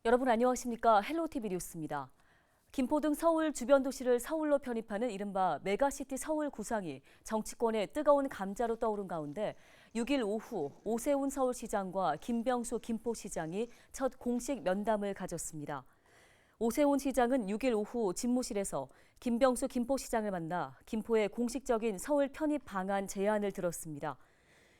여러분 안녕하십니까? 헬로티비 뉴스입니다. 김포 등 서울 주변 도시를 서울로 편입하는 이른바 메가시티 서울 구상이 정치권의 뜨거운 감자로 떠오른 가운데 6일 오후 오세훈 서울시장과 김병수 김포시장이 첫 공식 면담을 가졌습니다. 오세훈 시장은 6일 오후 집무실에서 김병수 김포시장을 만나 김포의 공식적인 서울 편입 방안 제안을 들었습니다.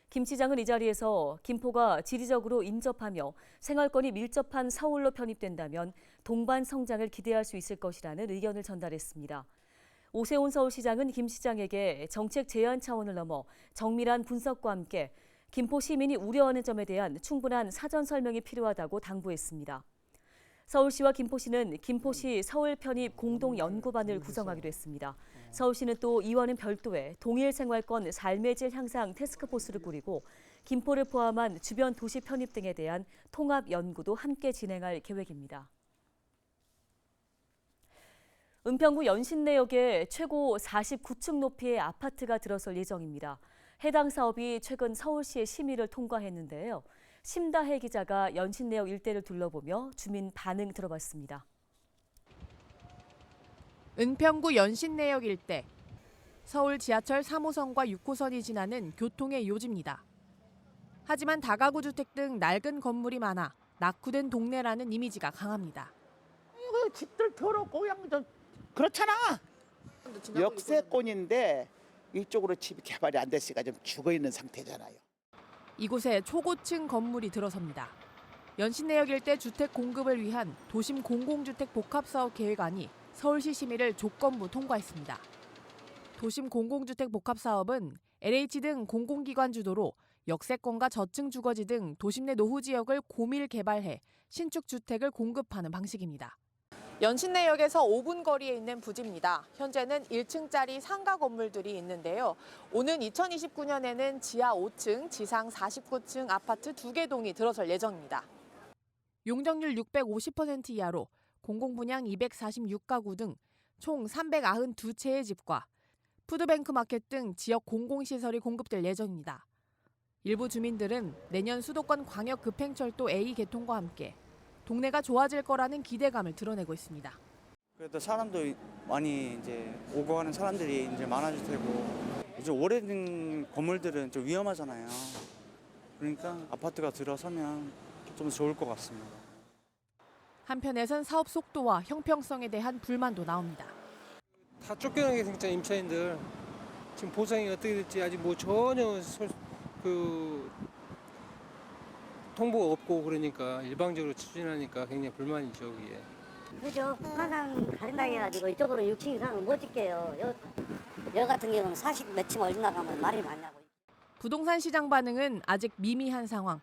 김 시장은 이 자리에서 김포가 지리적으로 인접하며 생활권이 밀접한 서울로 편입된다면 동반 성장을 기대할 수 있을 것이라는 의견을 전달했습니다. 오세훈 서울시장은 김 시장에게 정책 제안 차원을 넘어 정밀한 분석과 함께 김포 시민이 우려하는 점에 대한 충분한 사전 설명이 필요하다고 당부했습니다. 서울시와 김포시는 김포시 서울 편입 공동연구반을 구성하기로 했습니다. 서울시는 또 이와는 별도의 동일 생활권 삶의 질 향상 태스크포스를 꾸리고 김포를 포함한 주변 도시 편입 등에 대한 통합 연구도 함께 진행할 계획입니다. 은평구 연신내역에 최고 49층 높이의 아파트가 들어설 예정입니다. 해당 사업이 최근 서울시의 심의를 통과했는데요. 심다혜 기자가 연신내역 일대를 둘러보며 주민 반응 들어봤습니다. 은평구 연신내역 일대. 서울 지하철 3호선과 6호선이 지나는 교통의 요지입니다. 하지만 다가구 주택 등 낡은 건물이 많아 낙후된 동네라는 이미지가 강합니다. 이거 집들 더럽고 그냥 좀 그렇잖아. 역세권인데 이쪽으로 집이 개발이 안 됐으니까 좀 죽어 있는 상태잖아요. 이곳에 초고층 건물이 들어섭니다. 연신내역 일대 주택 공급을 위한 도심 공공주택 복합사업 계획안이 서울시 심의를 조건부 통과했습니다. 도심 공공주택 복합사업은 LH 등 공공기관 주도로 역세권과 저층 주거지 등 도심 내 노후 지역을 고밀 개발해 신축 주택을 공급하는 방식입니다. 연신내역에서 5분 거리에 있는 부지입니다. 현재는 1층짜리 상가 건물들이 있는데요. 오는 2029년에는 지하 5층, 지상 49층 아파트 2개 동이 들어설 예정입니다. 용적률 650% 이하로 공공분양 246가구 등 총 392채의 집과 푸드뱅크 마켓 등 지역 공공시설이 공급될 예정입니다. 일부 주민들은 내년 수도권 광역급행철도 A 개통과 함께 동네가 좋아질 거라는 기대감을 드러내고 있습니다. 그래도 사람도 많이 이제 오고 가는 사람들이 이제 많아질 테고 이제 오래된 건물들은 좀 위험하잖아요. 그러니까 아파트가 들어서면 좀 좋을 것 같습니다. 한편에선 사업 속도와 형평성에 대한 불만도 나옵니다. 다 쫓겨나게 생겼 임차인들. 지금 보상이 어떻게 될지 아직 뭐 전혀 통보가 없고 그러니까 일방적으로 추진하니까 굉장히 불만이죠, 그게. 그죠. 북한산 가린다 해가지고 이쪽으로 6층 이상은 못 짓게요. 여 같은 경우는 40 몇 층 올라가면 말이 많냐고. 부동산 시장 반응은 아직 미미한 상황.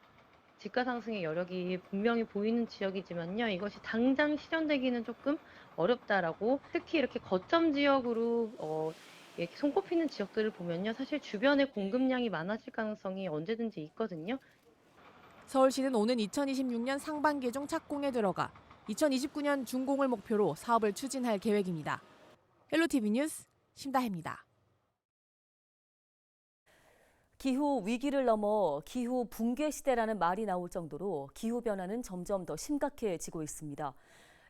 집가 상승의 여력이 분명히 보이는 지역이지만요. 이것이 당장 실현되기는 조금 어렵다라고, 특히 이렇게 거점 지역으로 이렇게 손꼽히는 지역들을 보면요. 사실 주변에 공급량이 많아질 가능성이 언제든지 있거든요. 서울시는 오는 2026년 상반기 중 착공에 들어가 2029년 준공을 목표로 사업을 추진할 계획입니다. 헬로티비 뉴스 심다혜입니다. 기후 위기를 넘어 기후 붕괴 시대라는 말이 나올 정도로 기후 변화는 점점 더 심각해지고 있습니다.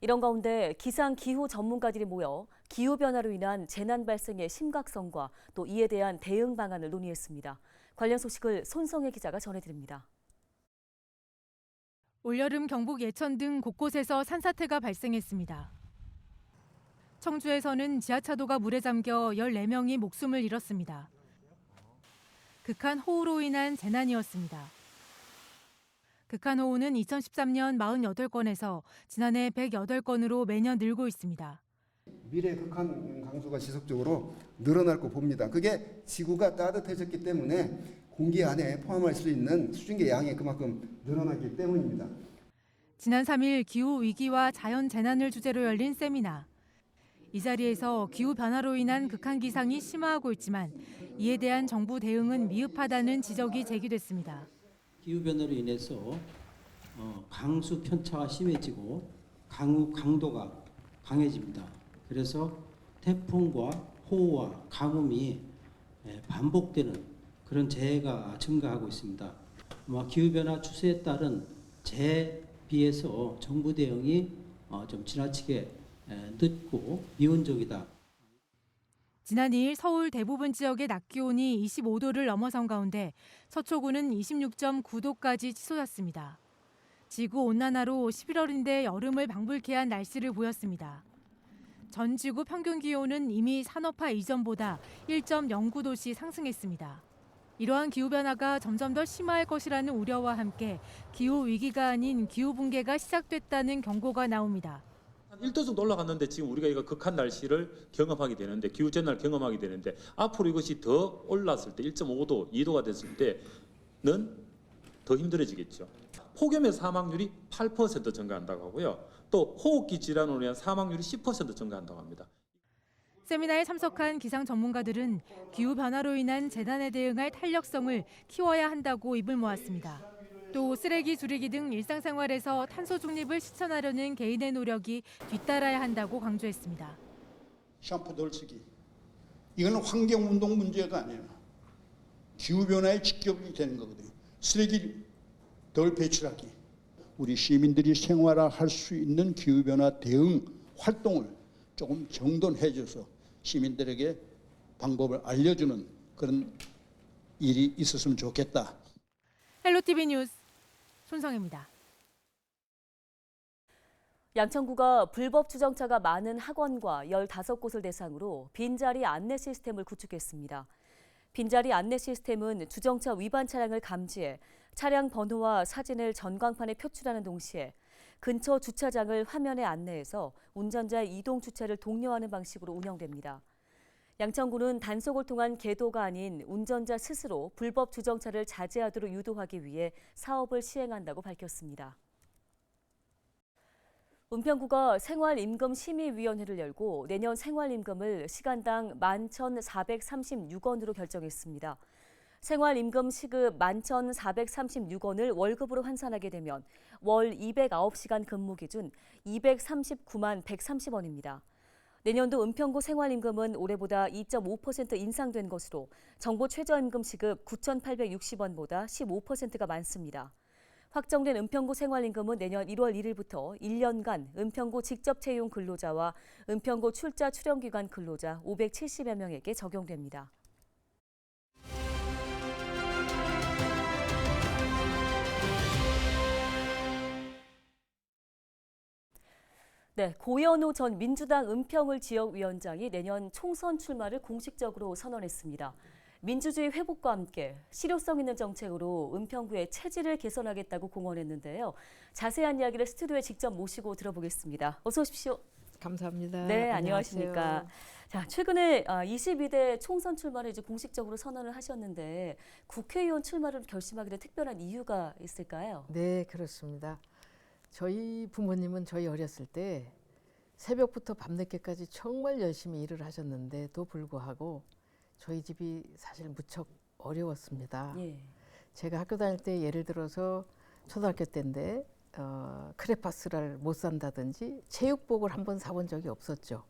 이런 가운데 기상 기후 전문가들이 모여 기후 변화로 인한 재난 발생의 심각성과 또 이에 대한 대응 방안을 논의했습니다. 관련 소식을 손성혜 기자가 전해드립니다. 올여름 경북 예천 등 곳곳에서 산사태가 발생했습니다. 청주에서는 지하차도가 물에 잠겨 14명이 목숨을 잃었습니다. 극한 호우로 인한 재난이었습니다. 극한 호우는 2013년 48건에서 지난해 108건으로 매년 늘고 있습니다. 미래 극한 강수가 지속적으로 늘어날 거 봅니다. 그게 지구가 따뜻해졌기 때문에 공기 안에 포함할 수 있는 수증기 양이 그만큼 늘어났기 때문입니다. 지난 3일 기후위기와 자연재난을 주제로 열린 세미나. 이 자리에서 기후변화로 인한 극한 기상이 심화하고 있지만 이에 대한 정부 대응은 미흡하다는 지적이 제기됐습니다. 기후변화로 인해서 강수 편차가 심해지고 강도가 강해집니다. 그래서 태풍과 호우와 가뭄이 반복되는 그런 재해가 증가하고 있습니다. 기후변화 추세에 따른 재해 비해서 정부 대응이 좀 지나치게 늦고 미온적이다. 지난 2일 서울 대부분 지역의 낮 기온이 25도를 넘어선 가운데 서초구는 26.9도까지 치솟았습니다. 지구온난화로 11월인데 여름을 방불케 한 날씨를 보였습니다. 전 지구 평균 기온은 이미 산업화 이전보다 1.09도씩 상승했습니다. 이러한 기후변화가 점점 더 심화할 것이라는 우려와 함께 기후위기가 아닌 기후붕괴가 시작됐다는 경고가 나옵니다. 1도 정도 올라갔는데 지금 우리가 이거 극한 날씨를 경험하게 되는데 기후재난을 경험하게 되는데 앞으로 이것이 더 올랐을 때 1.5도, 2도가 됐을 때는 더 힘들어지겠죠. 폭염의 사망률이 8% 증가한다고 하고요. 또 호흡기 질환으로 인한 사망률이 10% 증가한다고 합니다. 세미나에 참석한 기상 전문가들은 기후변화로 인한 재난에 대응할 탄력성을 키워야 한다고 입을 모았습니다. 또 쓰레기 줄이기 등 일상생활에서 탄소 중립을 실천하려는 개인의 노력이 뒤따라야 한다고 강조했습니다. 샴푸 덜 쓰기. 이거는 환경운동 문제가 아니에요. 기후변화에 직격이 되는 거거든요. 쓰레기 덜 배출하기. 우리 시민들이 생활할 수 있는 기후변화 대응 활동을 조금 정돈해줘서 시민들에게 방법을 알려주는 그런 일이 있었으면 좋겠다. 헬로티비 뉴스 손성입니다. 양천구가 불법 주정차가 많은 학원과 15곳을 대상으로 빈자리 안내 시스템을 구축했습니다. 빈자리 안내 시스템은 주정차 위반 차량을 감지해 차량 번호와 사진을 전광판에 표출하는 동시에 근처 주차장을 화면에 안내해서 운전자의 이동 주차를 독려하는 방식으로 운영됩니다. 양천구는 단속을 통한 계도가 아닌 운전자 스스로 불법 주정차를 자제하도록 유도하기 위해 사업을 시행한다고 밝혔습니다. 은평구가 생활임금심의위원회를 열고 내년 생활임금을 시간당 11,436원으로 결정했습니다. 생활임금 시급 11,436원을 월급으로 환산하게 되면 월 209시간 근무 기준 239만 130원입니다. 내년도 은평구 생활임금은 올해보다 2.5% 인상된 것으로 정부 최저임금 시급 9,860원보다 15%가 많습니다. 확정된 은평구 생활임금은 내년 1월 1일부터 1년간 은평구 직접 채용 근로자와 은평구 출자 출연기관 근로자 570여 명에게 적용됩니다. 네, 고현우 전 민주당 은평을 지역위원장이 내년 총선 출마를 공식적으로 선언했습니다. 민주주의 회복과 함께 실효성 있는 정책으로 은평구의 체질을 개선하겠다고 공언했는데요. 자세한 이야기를 스튜디오에 직접 모시고 들어보겠습니다. 어서 오십시오. 감사합니다. 네, 안녕하십니까. 자, 최근에 22대 총선 출마를 이제 공식적으로 선언을 하셨는데 국회의원 출마를 결심하게 된 특별한 이유가 있을까요? 네, 그렇습니다. 저희 부모님은 저희 어렸을 때 새벽부터 밤늦게까지 정말 열심히 일을 하셨는데도 불구하고 저희 집이 사실 무척 어려웠습니다. 예. 제가 학교 다닐 때 예를 들어서 초등학교 때인데 크레파스를 못 산다든지 체육복을 한번 사본 적이 없었죠.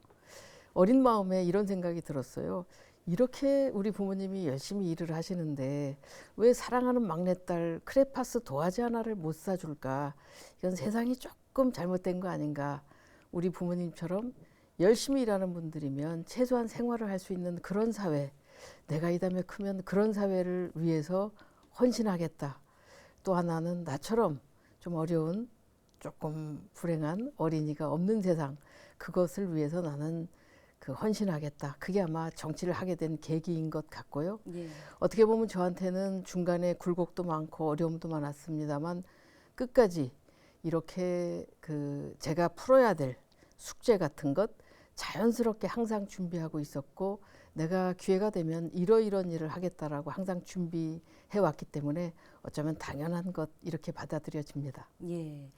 어린 마음에 이런 생각이 들었어요. 이렇게 우리 부모님이 열심히 일을 하시는데 왜 사랑하는 막내딸 크레파스 도화지 하나를 못 사줄까? 이건 세상이 조금 잘못된 거 아닌가? 우리 부모님처럼 열심히 일하는 분들이면 최소한 생활을 할 수 있는 그런 사회, 내가 이 다음에 크면 그런 사회를 위해서 헌신하겠다. 또 하나는 나처럼 좀 어려운, 조금 불행한 어린이가 없는 세상, 그것을 위해서 나는 헌신하겠다. 그게 아마 정치를 하게 된 계기인 것 같고요. 예. 어떻게 보면 저한테는 중간에 굴곡도 많고 어려움도 많았습니다만 끝까지 이렇게 제가 풀어야 될 숙제 같은 것 자연스럽게 항상 준비하고 있었고 내가 기회가 되면 이러이런 일을 하겠다라고 항상 준비해 왔기 때문에 어쩌면 당연한 것 이렇게 받아들여집니다. 예.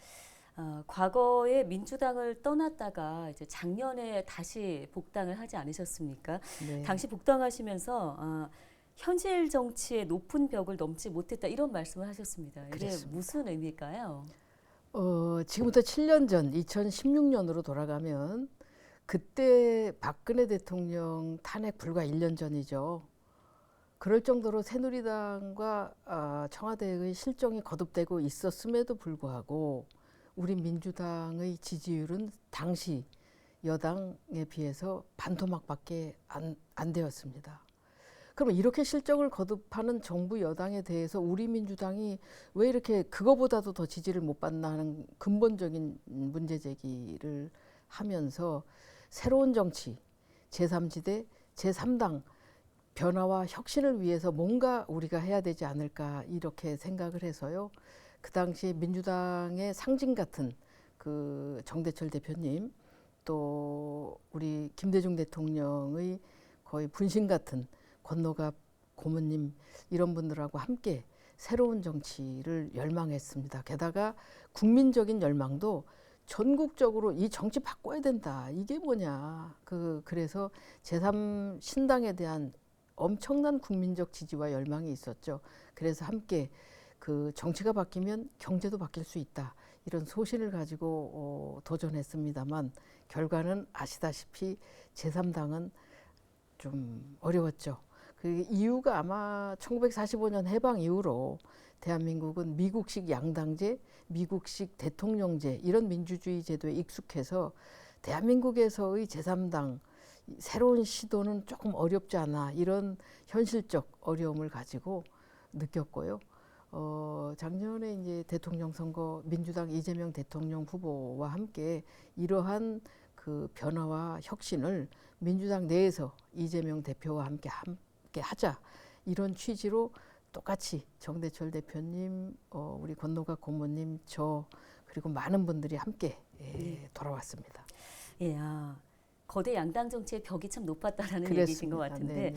과거에 민주당을 떠났다가 이제 작년에 다시 복당을 하지 않으셨습니까? 네. 당시 복당하시면서 현실 정치의 높은 벽을 넘지 못했다 이런 말씀을 하셨습니다. 이게 그랬습니다. 무슨 의미일까요? 지금부터 7년 전 2016년으로 돌아가면 그때 박근혜 대통령 탄핵 불과 1년 전이죠. 그럴 정도로 새누리당과 청와대의 실정이 거듭되고 있었음에도 불구하고 우리 민주당의 지지율은 당시 여당에 비해서 반토막밖에 안 되었습니다. 그럼 이렇게 실적을 거듭하는 정부 여당에 대해서 우리 민주당이 왜 이렇게 그거보다도 더 지지를 못 받나 하는 근본적인 문제 제기를 하면서 새로운 정치, 제3지대, 제3당 변화와 혁신을 위해서 뭔가 우리가 해야 되지 않을까 이렇게 생각을 해서요. 그 당시 민주당의 상징 같은 그 정대철 대표님 또 우리 김대중 대통령의 거의 분신 같은 권노갑 고모님 이런 분들하고 함께 새로운 정치를 열망했습니다. 게다가 국민적인 열망도 전국적으로 이 정치 바꿔야 된다. 이게 뭐냐. 그래서 제3신당에 대한 엄청난 국민적 지지와 열망이 있었죠. 그래서 함께 그 정치가 바뀌면 경제도 바뀔 수 있다. 이런 소신을 가지고 도전했습니다만 결과는 아시다시피 제3당은 좀 어려웠죠. 그 이유가 아마 1945년 해방 이후로 대한민국은 미국식 양당제, 미국식 대통령제 이런 민주주의 제도에 익숙해서 대한민국에서의 제3당 새로운 시도는 조금 어렵지 않아 이런 현실적 어려움을 가지고 느꼈고요. 작년에 이제 대통령 선거 민주당 이재명 대통령 후보와 함께 이러한 그 변화와 혁신을 민주당 내에서 이재명 대표와 함께 하자 이런 취지로 똑같이 정대철 대표님, 우리 권노갑 고모님, 저 그리고 많은 분들이 함께 돌아왔습니다. 예, 거대 양당 정치의 벽이 참 높았다라는 그랬습니다. 얘기신 것 같은데 네네.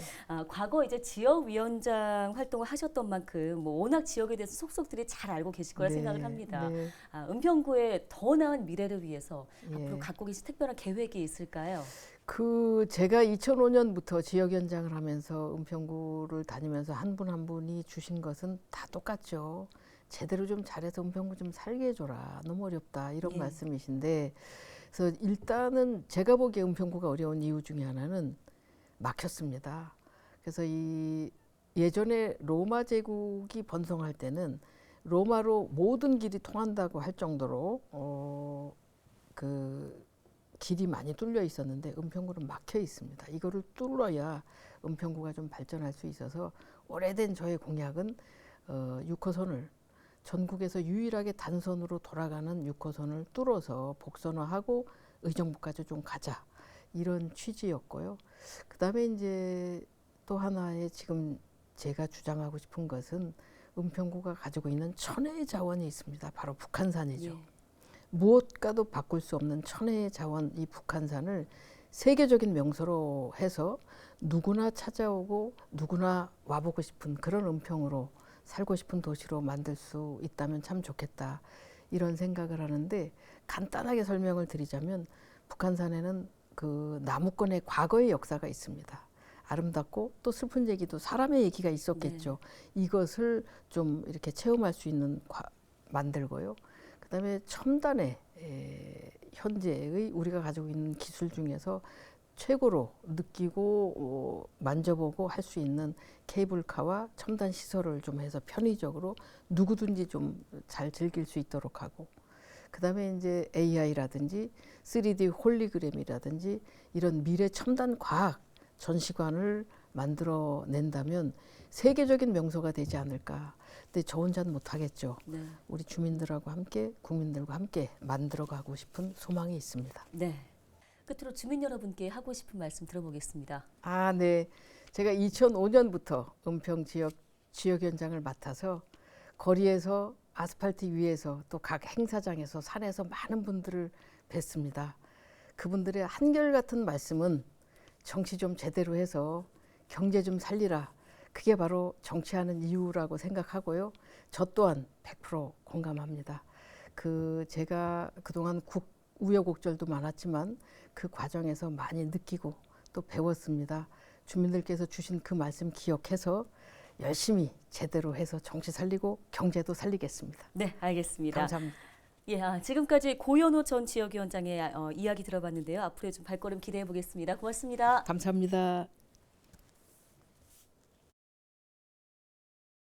과거 이제 지역위원장 활동을 하셨던 만큼 뭐 워낙 지역에 대해서 속속들이 잘 알고 계실 거라 네, 생각을 합니다. 네. 은평구의 더 나은 미래를 위해서 예. 앞으로 갖고 계신 특별한 계획이 있을까요? 제가 2005년부터 지역위원장을 하면서 은평구를 다니면서 한 분 한 분이 주신 것은 다 똑같죠. 제대로 좀 잘해서 은평구 좀 살게 해줘라. 너무 어렵다. 이런 예. 말씀이신데 그래서 일단은 제가 보기에 은평구가 어려운 이유 중에 하나는 막혔습니다. 그래서 이 예전에 로마 제국이 번성할 때는 로마로 모든 길이 통한다고 할 정도로 그 길이 많이 뚫려 있었는데 은평구는 막혀 있습니다. 이거를 뚫어야 은평구가 좀 발전할 수 있어서 오래된 저의 공약은 6호선을 전국에서 유일하게 단선으로 돌아가는 6호선을 뚫어서 복선화하고 의정부까지 좀 가자 이런 취지였고요. 그다음에 이제 또 하나의 지금 제가 주장하고 싶은 것은 은평구가 가지고 있는 천혜의 자원이 있습니다. 바로 북한산이죠. 예. 무엇과도 바꿀 수 없는 천혜의 자원 이 북한산을 세계적인 명소로 해서 누구나 찾아오고 누구나 와보고 싶은 그런 은평으로 살고 싶은 도시로 만들 수 있다면 참 좋겠다 이런 생각을 하는데 간단하게 설명을 드리자면 북한산에는 그 나무권의 과거의 역사가 있습니다. 아름답고 또 슬픈 얘기도 사람의 얘기가 있었겠죠. 네. 이것을 좀 이렇게 체험할 수 있는 만들고요. 그다음에 첨단의 현재의 우리가 가지고 있는 기술 중에서 최고로 느끼고 만져보고 할 수 있는 케이블카와 첨단 시설을 좀 해서 편의적으로 누구든지 좀 잘 즐길 수 있도록 하고 그다음에 이제 AI라든지 3D 홀리그램이라든지 이런 미래 첨단 과학 전시관을 만들어낸다면 세계적인 명소가 되지 않을까. 근데 저 혼자는 못하겠죠. 네. 우리 주민들하고 함께 국민들과 함께 만들어가고 싶은 소망이 있습니다. 네. 끝으로 주민 여러분께 하고 싶은 말씀 들어보겠습니다. 네. 제가 2005년부터 은평 지역위원장을 맡아서 거리에서 아스팔트 위에서 또 각 행사장에서 산에서 많은 분들을 뵀습니다. 그분들의 한결같은 말씀은 정치 좀 제대로 해서 경제 좀 살리라. 그게 바로 정치하는 이유라고 생각하고요. 저 또한 100% 공감합니다. 제가 그동안 우여곡절도 많았지만 그 과정에서 많이 느끼고 또 배웠습니다. 주민들께서 주신 그 말씀 기억해서 열심히 제대로 해서 정치 살리고 경제도 살리겠습니다. 네, 알겠습니다. 감사합니다. 예, 지금까지 고현우 전 지역위원장의 이야기 들어봤는데요. 앞으로의 좀 발걸음 기대해 보겠습니다. 고맙습니다. 감사합니다.